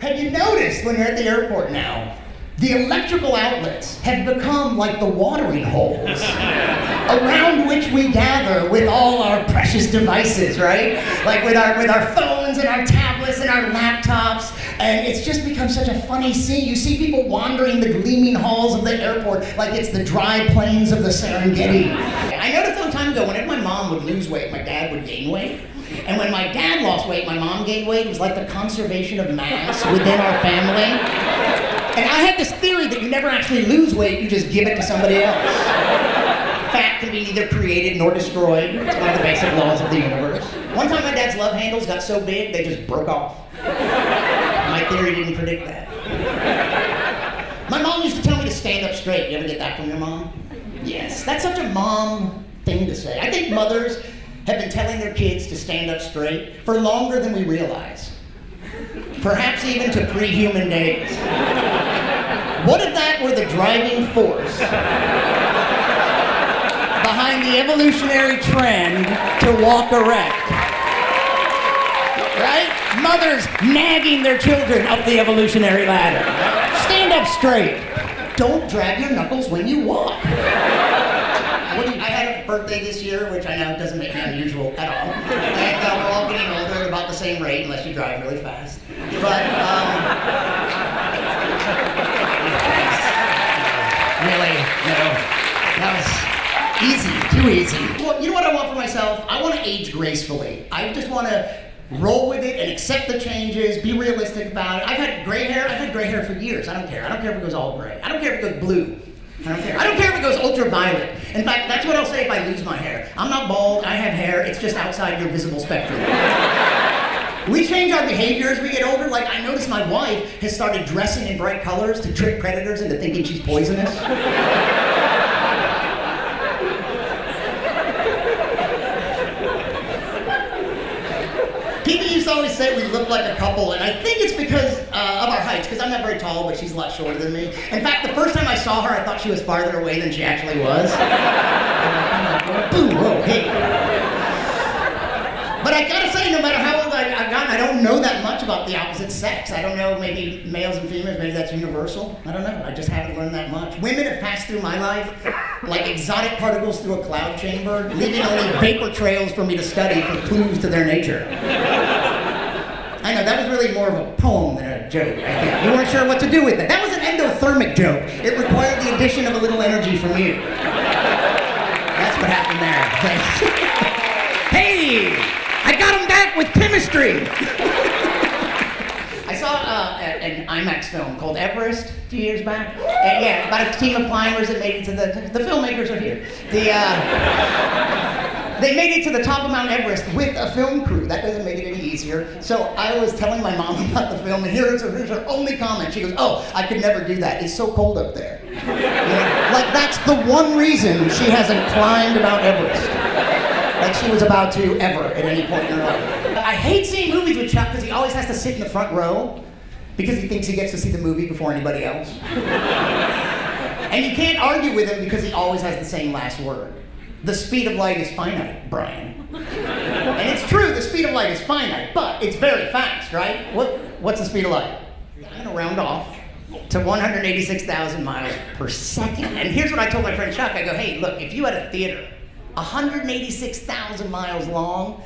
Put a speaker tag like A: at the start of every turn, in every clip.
A: Have you noticed when you're at the airport now, the electrical outlets have become like the watering holes around which we gather with all our precious devices, right? Like with our phones and our tablets and our laptops, and it's just become such a funny scene. You see people wandering the gleaming halls of the airport like it's the dry plains of the Serengeti. I noticed a long time ago, whenever my mom would lose weight, my dad would gain weight. And when my dad lost weight, my mom gained weight. It was like the conservation of mass within our family. And I had this theory that you never actually lose weight, you just give it to somebody else. Fat can be neither created nor destroyed. It's one of the basic laws of the universe. One time my dad's love handles got so big, they just broke off. My theory didn't predict that. My mom used to tell me to stand up straight. You ever get that from your mom? Yes, that's such a mom thing to say. I think mothers have been telling their kids to stand up straight for longer than we realize. Perhaps even to pre-human days. What if that were the driving force behind the evolutionary trend to walk erect? Right? Mothers nagging their children up the evolutionary ladder. Stand up straight. Don't drag your knuckles when you walk. I had a birthday this year, which I know doesn't make me unusual at all. And we're all getting older at about the same rate, unless you drive really fast. But, really, no. That was easy, too easy. Well, you know what I want for myself? I want to age gracefully. I just want to roll with it and accept the changes, be realistic about it. I've had gray hair. I've had gray hair for years. I don't care. I don't care if it goes all gray. I don't care if it goes blue. I don't care. I don't care if it goes ultraviolet. In fact, that's what I'll say if I lose my hair. I'm not bald, I have hair, it's just outside your visible spectrum. We change our behavior as we get older. Like, I notice my wife has started dressing in bright colors to trick predators into thinking she's poisonous. People used to always say we look like a couple, and I think it's because of our heights, because I'm not very tall, but she's a lot shorter than me. In fact, the first time I saw her, I thought she was farther away than she actually was. Boom, whoa, hey. But I gotta say, no matter how old I've gotten, I don't know that much about the opposite sex. I don't know, maybe males and females, maybe that's universal. I don't know, I just haven't learned that much. Women have passed through my life like exotic particles through a cloud chamber, leaving only vapor trails for me to study for clues to their nature. I know, that was really more of a poem than a joke, I think. You weren't sure what to do with it. That was an endothermic joke. It required the addition of a little energy from you. That's what happened there. Thanks. Hey! I got him back with chemistry! I saw an IMAX film called Everest a few years back. Yeah, about a team of climbers that made it to the filmmakers are here. They made it to the top of Mount Everest with a film crew. That doesn't make it any easier. So I was telling my mom about the film, and here's her only comment. She goes, "Oh, I could never do that. It's so cold up there." You know, like, that's the one reason she hasn't climbed Mount Everest. Like she was about to ever at any point in her life. I hate seeing movies with Chuck because he always has to sit in the front row because he thinks he gets to see the movie before anybody else. And you can't argue with him because he always has the same last word. The speed of light is finite, Brian. And it's true, the speed of light is finite, but it's very fast, right? What's the speed of light? I'm gonna round off to 186,000 miles per second. And here's what I told my friend Chuck. I go, hey, look, if you had a theater 186,000 miles long,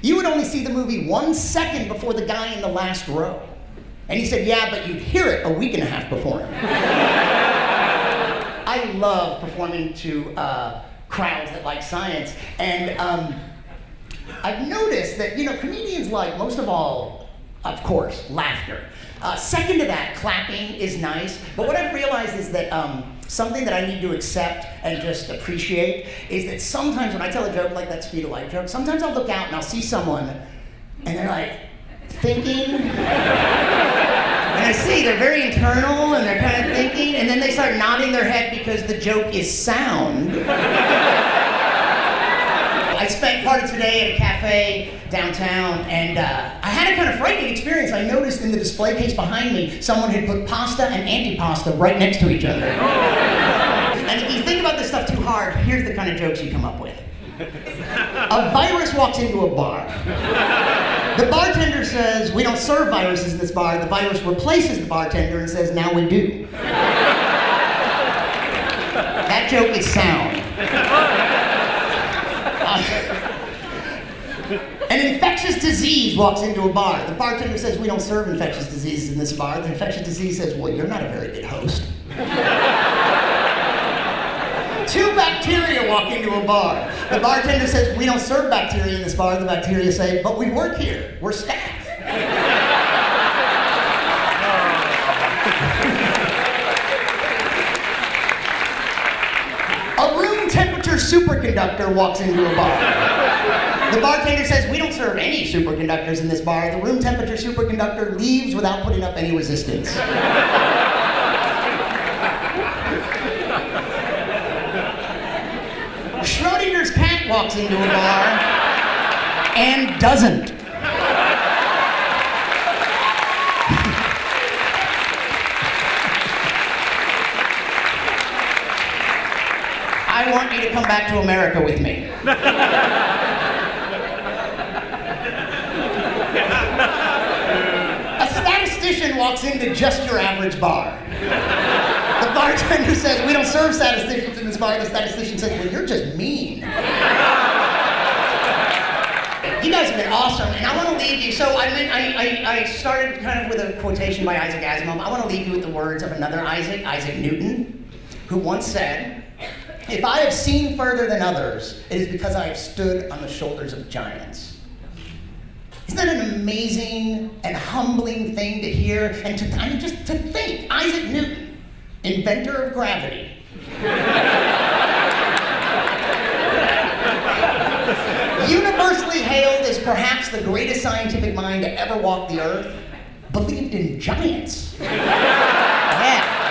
A: you would only see the movie 1 second before the guy in the last row. And he said, yeah, but you'd hear it a week and a half before him. I love performing to crowds that like science, and I've noticed that, you know, comedians like, most of all, of course, laughter. Second to that, clapping is nice, but what I've realized is that something that I need to accept and just appreciate is that sometimes when I tell a joke like that speed of light joke, sometimes I'll look out and I'll see someone and they're like thinking, and I see they're very internal and they're kind of thinking, and then they start nodding their head because the joke is sound. I spent part of today at a cafe downtown, and I had a kind of frightening experience. I noticed in the display case behind me, someone had put pasta and antipasta right next to each other. And if you think about this stuff too hard, here's the kind of jokes you come up with. A virus walks into a bar. The bartender says, we don't serve viruses in this bar. The virus replaces the bartender and says, now we do. That joke is sound. An infectious disease walks into a bar. The bartender says, we don't serve infectious diseases in this bar. The infectious disease says, well, you're not a very good host. Two bacteria walk into a bar. The bartender says, we don't serve bacteria in this bar. The bacteria say, but we work here. We're staff. A room temperature superconductor walks into a bar. The bartender says, we don't serve any superconductors in this bar. The room temperature superconductor leaves without putting up any resistance. Schrodinger's cat walks into a bar and doesn't. I want you to come back to America with me. A statistician walks into just your average bar. The bartender says, we don't serve statisticians in this bar. The statistician says, well, you're just mean. You guys have been awesome, and I want to leave you. So I started kind of with a quotation by Isaac Asimov. I want to leave you with the words of another Isaac, Isaac Newton, who once said, if I have seen further than others, it is because I have stood on the shoulders of giants. Isn't that an amazing and humbling thing to hear? And just to think, Isaac Newton, inventor of gravity. Universally hailed as perhaps the greatest scientific mind to ever walk the earth, believed in giants.